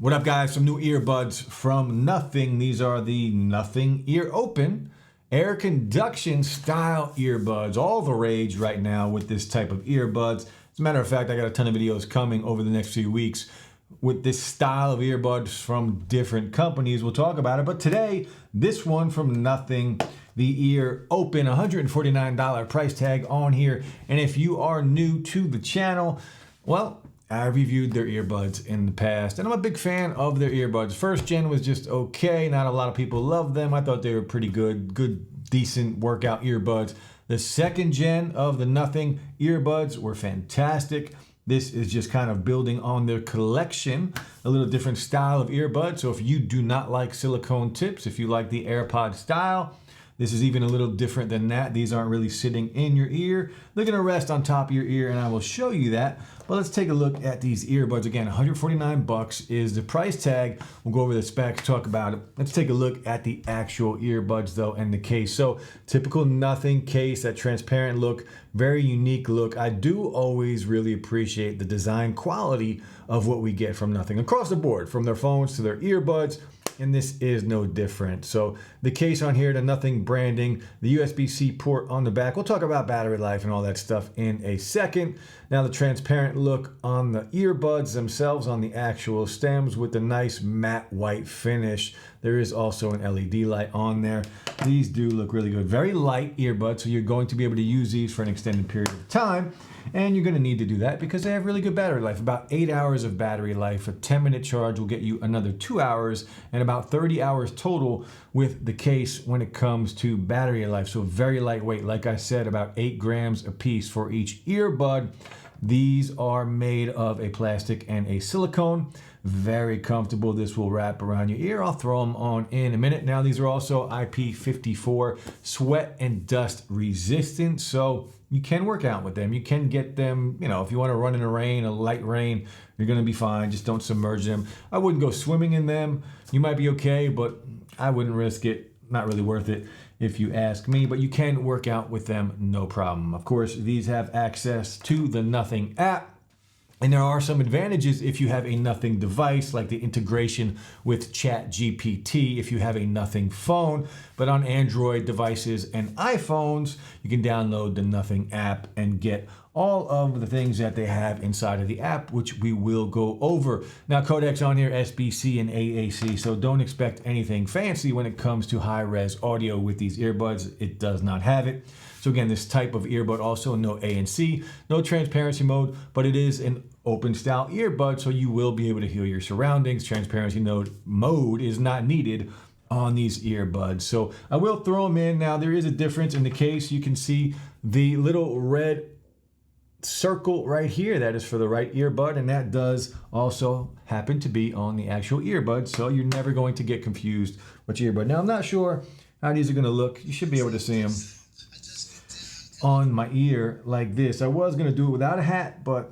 What up, guys? Some new earbuds from Nothing. These are the Nothing Ear Open air conduction style earbuds. All the rage right now with this type of earbuds. As a matter of fact, I got a ton of videos coming over the next few weeks with this style of earbuds from different companies. We'll talk about it. But today, this one from Nothing, the Ear Open, $149 price tag on here. And if you are new to the channel, well, I reviewed their earbuds in the past, and I'm a big fan of their earbuds. First gen was just okay. Not a lot of people love them. I thought they were pretty good, decent workout earbuds. The second gen of the Nothing earbuds were fantastic. This is just kind of building on their collection, a little different style of earbuds. So if you do not like silicone tips, if you like the AirPod style, this is even a little different than that. These aren't really sitting in your ear. They're gonna rest on top of your ear, and I will show you that. But let's take a look at these earbuds. Again, 149 bucks is the price tag. We'll go over the specs, talk about it. Let's take a look at the actual earbuds though and the case. So typical Nothing case, that transparent look, very unique look. I do always really appreciate the design quality of what we get from Nothing across the board, from their phones to their earbuds. And this is no different. So the case on here, the Nothing branding, the USB-C port on the back. We'll talk about battery life and all that stuff in a second. Now the transparent look on the earbuds themselves, on the actual stems with the nice matte white finish. There is also an LED light on there. These do look really good. Very light earbuds, so you're going to be able to use these for an extended period of time. And you're going to need to do that because they have really good battery life. About 8 hours of battery life. A 10-minute charge will get you another 2 hours, and about 30 hours total with the case when it comes to battery life. So very lightweight. Like I said, about 8 grams a piece for each earbud. These are made of a plastic and a silicone. Very comfortable. This will wrap around your ear. I'll throw them on in a minute. Now these are also IP54 sweat and dust resistant, so you can work out with them. You can get them, you know, if you want to run in the rain, a light rain, you're going to be fine. Just don't submerge them. I wouldn't go swimming in them. You might be okay, but I wouldn't risk it. Not really worth it if you ask me, but you can work out with them, no problem. Of course, these have access to the Nothing app. And there are some advantages if you have a Nothing device, like the integration with ChatGPT if you have a Nothing phone. But on Android devices and iPhones, you can download the Nothing app and get all of the things that they have inside of the app, which we will go over. Now, codecs on here, SBC and AAC, so don't expect anything fancy when it comes to high-res audio with these earbuds. It does not have it. So again, this type of earbud also no ANC, no transparency mode, but it is an open style earbud, so you will be able to hear your surroundings. Transparency mode is not needed on these earbuds. So I will throw them in. Now there is a difference in the case. You can see the little red circle right here. That is for the right earbud, and that does also happen to be on the actual earbud, so you're never going to get confused which earbud. Now I'm not sure how these are going to look. You should be able to see them on my ear like this. I was going to do it without a hat, but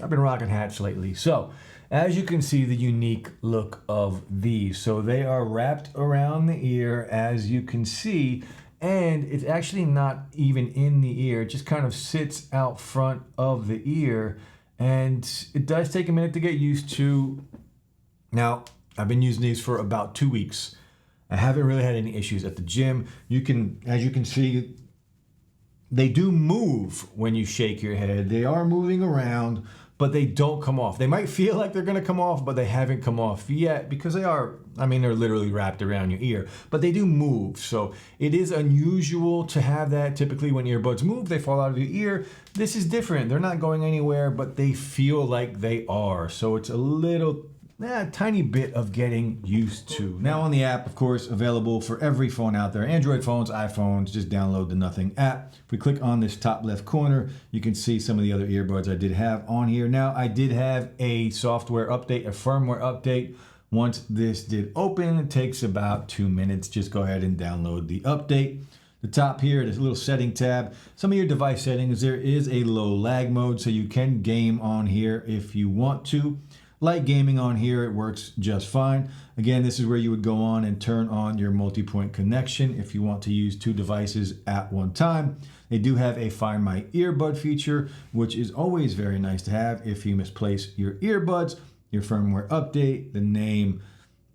I've been rocking hats lately. So as you can see, the unique look of these. So they are wrapped around the ear, as you can see, and it's actually not even in the ear. It just kind of sits out front of the ear, and it does take a minute to get used to. Now, I've been using these for about 2 weeks. I haven't really had any issues at the gym. As you can see, they do move when you shake your head. They are moving around, but they don't come off. They might feel like they're gonna come off, but they haven't come off yet because they are, I mean, they're literally wrapped around your ear, but they do move. So it is unusual to have that. Typically when earbuds move, they fall out of your ear. This is different. They're not going anywhere, but they feel like they are. So it's a little, tiny bit of getting used to. Now on the app, of course, available for every phone out there. Android phones, iPhones, just download the Nothing app. If we click on this top left corner, you can see some of the other earbuds I did have on here. Now I did have a software update, a firmware update. Once this did open, it takes about 2 minutes. Just go ahead and download the update. The top here, this little setting tab. Some of your device settings, there is a low lag mode, so you can game on here if you want to. Light gaming on here, it works just fine. Again, this is where you would go on and turn on your multi-point connection if you want to use 2 devices at one time. They do have a Find My Earbud feature, which is always very nice to have if you misplace your earbuds. your firmware update, the name,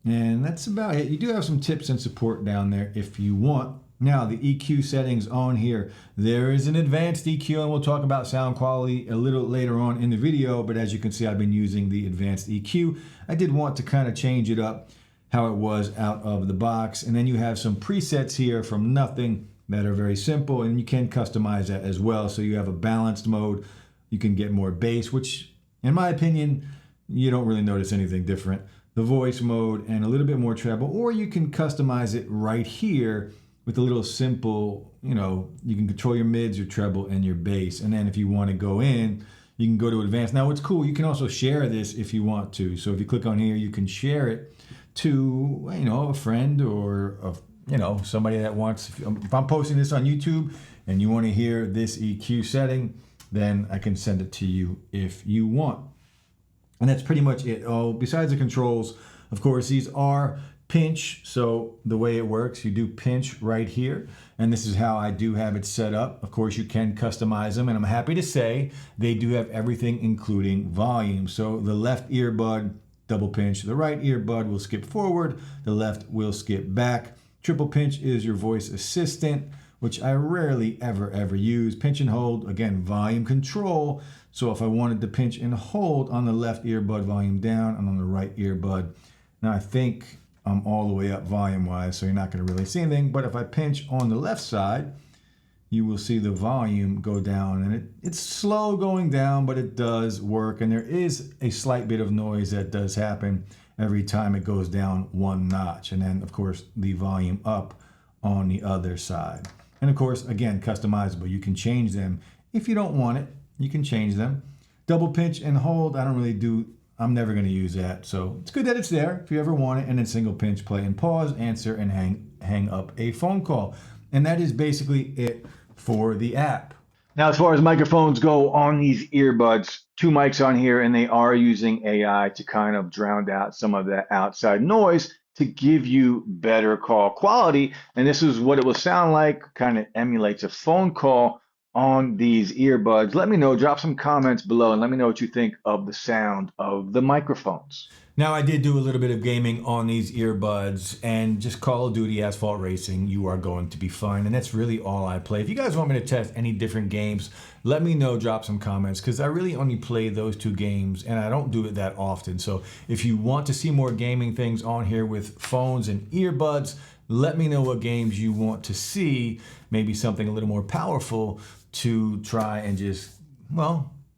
and that's about it. You do have some tips and support down there if you want. Now, the EQ settings on here, there is an advanced EQ, and we'll talk about sound quality a little later on in the video, but as you can see, I've been using the advanced EQ. I did want to kind of change it up how it was out of the box. And then you have some presets here from Nothing that are very simple, and you can customize that as well. So you have a balanced mode. You can get more bass, which in my opinion, you don't really notice anything different. The voice mode and a little bit more treble, or you can customize it right here with a little simple, you can control your mids, your treble, and your bass. And then if you want to go in, you can go to advanced. Now what's cool, you can also share this if you want to. So if you click on here, you can share it to, a friend or, somebody that wants, if I'm posting this on YouTube and you want to hear this EQ setting, then I can send it to you if you want. And that's pretty much it. Oh, besides the controls, of course, these are pinch. So the way it works, you do pinch right here. And this is how I do have it set up. Of course, you can customize them. And I'm happy to say they do have everything, including volume. So the left earbud, double pinch. The right earbud will skip forward. The left will skip back. Triple pinch is your voice assistant, which I rarely ever use. Pinch and hold, again, volume control. So if I wanted to pinch and hold on the left earbud, volume down, and on the right earbud. Now I think I'm all the way up volume-wise, so you're not going to really see anything. But if I pinch on the left side, you will see the volume go down. And it's slow going down, but it does work. And there is a slight bit of noise that does happen every time it goes down one notch. And then, of course, the volume up on the other side. And, of course, again, customizable. You can change them. If you don't want it, you can change them. Double pinch and hold, I'm never going to use that. So it's good that it's there if you ever want it. And then single pinch, play and pause, answer, and hang up a phone call. And that is basically it for the app. Now, as far as microphones go on these earbuds, 2 mics on here, and they are using AI to kind of drown out some of that outside noise to give you better call quality. And this is what it will sound like, kind of emulates a phone call on these earbuds. Let me know, drop some comments below, and let me know what you think of the sound of the microphones. Now, I did do a little bit of gaming on these earbuds, and just Call of Duty Asphalt Racing, you are going to be fine. And that's really all I play. If you guys want me to test any different games, let me know, drop some comments, because I really only play those 2 games, and I don't do it that often. So if you want to see more gaming things on here with phones and earbuds, let me know what games you want to see, maybe something a little more powerful to try and just,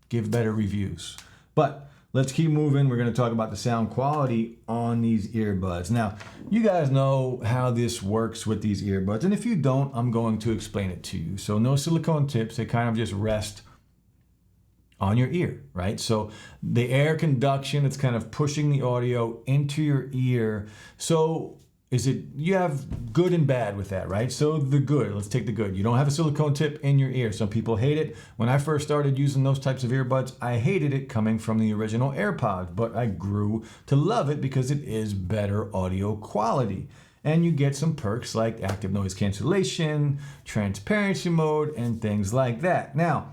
give better reviews. But let's keep moving. We're going to talk about the sound quality on these earbuds. Now, you guys know how this works with these earbuds, and if you don't, I'm going to explain it to you. So no silicone tips, they kind of just rest on your ear, right? So the air conduction, it's kind of pushing the audio into your ear. So you have good and bad with that, right? So the good, let's take the good. You don't have a silicone tip in your ear. Some people hate it. When I first started using those types of earbuds, I hated it coming from the original AirPods, but I grew to love it because it is better audio quality. And you get some perks like active noise cancellation, transparency mode, and things like that. Now,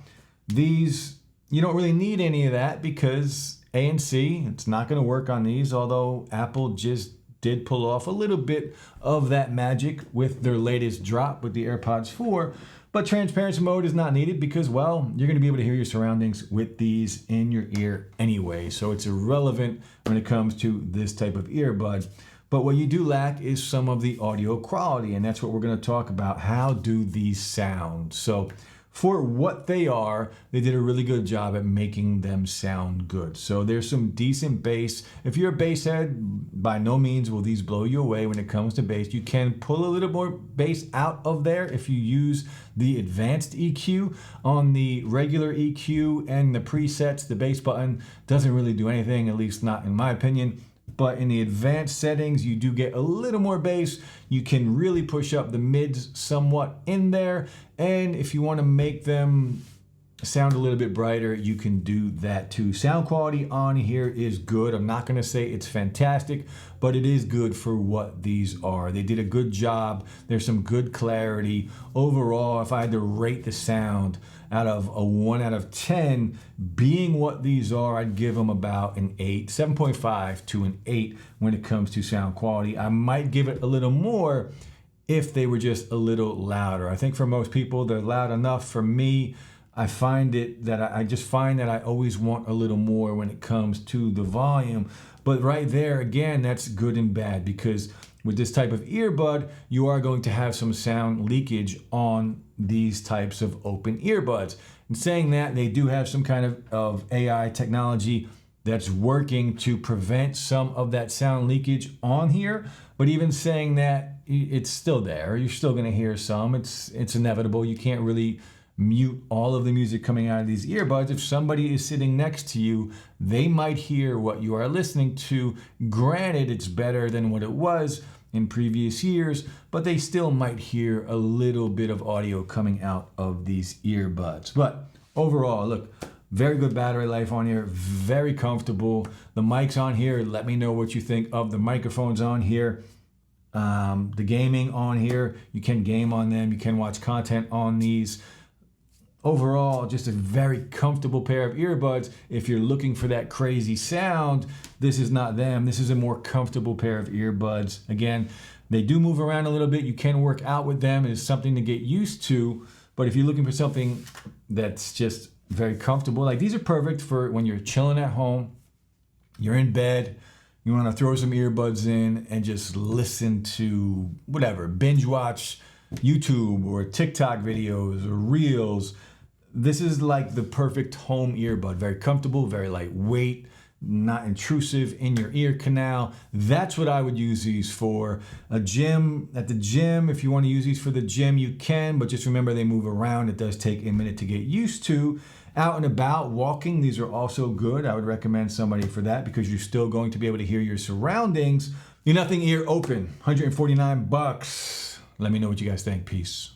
these, you don't really need any of that because ANC, it's not gonna work on these, although Apple just did pull off a little bit of that magic with their latest drop with the AirPods 4, but transparency mode is not needed because, you're going to be able to hear your surroundings with these in your ear anyway, so it's irrelevant when it comes to this type of earbud. But what you do lack is some of the audio quality, and that's what we're going to talk about. How do these sound? So for what they are, they did a really good job at making them sound good. So there's some decent bass. If you're a bass head, by no means will these blow you away when it comes to bass. You can pull a little more bass out of there if you use the advanced EQ. On the regular EQ and the presets, the bass button doesn't really do anything, at least not in my opinion. But in the advanced settings, you do get a little more bass. You can really push up the mids somewhat in there. And if you want to make them sound a little bit brighter, you can do that too. Sound quality on here is good. I'm not going to say it's fantastic, but it is good for what these are. They did a good job. There's some good clarity. Overall, if I had to rate the sound out of a 1 out of 10, being what these are, I'd give them about an 8, 7.5 to an 8 when it comes to sound quality. I might give it a little more if they were just a little louder. I think for most people, they're loud enough. For me, I find it that I just find that I always want a little more when it comes to the volume. But right there, again, that's good and bad, because with this type of earbud, you are going to have some sound leakage on these types of open earbuds. And saying that, they do have some kind of AI technology that's working to prevent some of that sound leakage on here. But even saying that, it's still there. You're still going to hear some. It's inevitable. You can't really mute all of the music coming out of these earbuds. If somebody is sitting next to you, they might hear what you are listening to. Granted, it's better than what it was in previous years, but they still might hear a little bit of audio coming out of these earbuds. But overall, look, very good battery life on here, very comfortable. The mics on here, let me know what you think of the microphones on here. The gaming on here, you can game on them, you can watch content on these. Overall, just a very comfortable pair of earbuds. If you're looking for that crazy sound, this is not them. This is a more comfortable pair of earbuds. Again, they do move around a little bit. You can work out with them. It is something to get used to. But if you're looking for something that's just very comfortable, like these are perfect for when you're chilling at home, you're in bed, you want to throw some earbuds in and just listen to whatever, binge watch YouTube or TikTok videos or Reels. This is like the perfect home earbud. Very comfortable, very lightweight, not intrusive in your ear canal. That's what I would use these for. At the gym, if you want to use these for the gym, you can, but just remember they move around. It does take a minute to get used to. Out and about, walking, these are also good. I would recommend somebody for that because you're still going to be able to hear your surroundings. Your Nothing Ear Open, $149. Let me know what you guys think. Peace.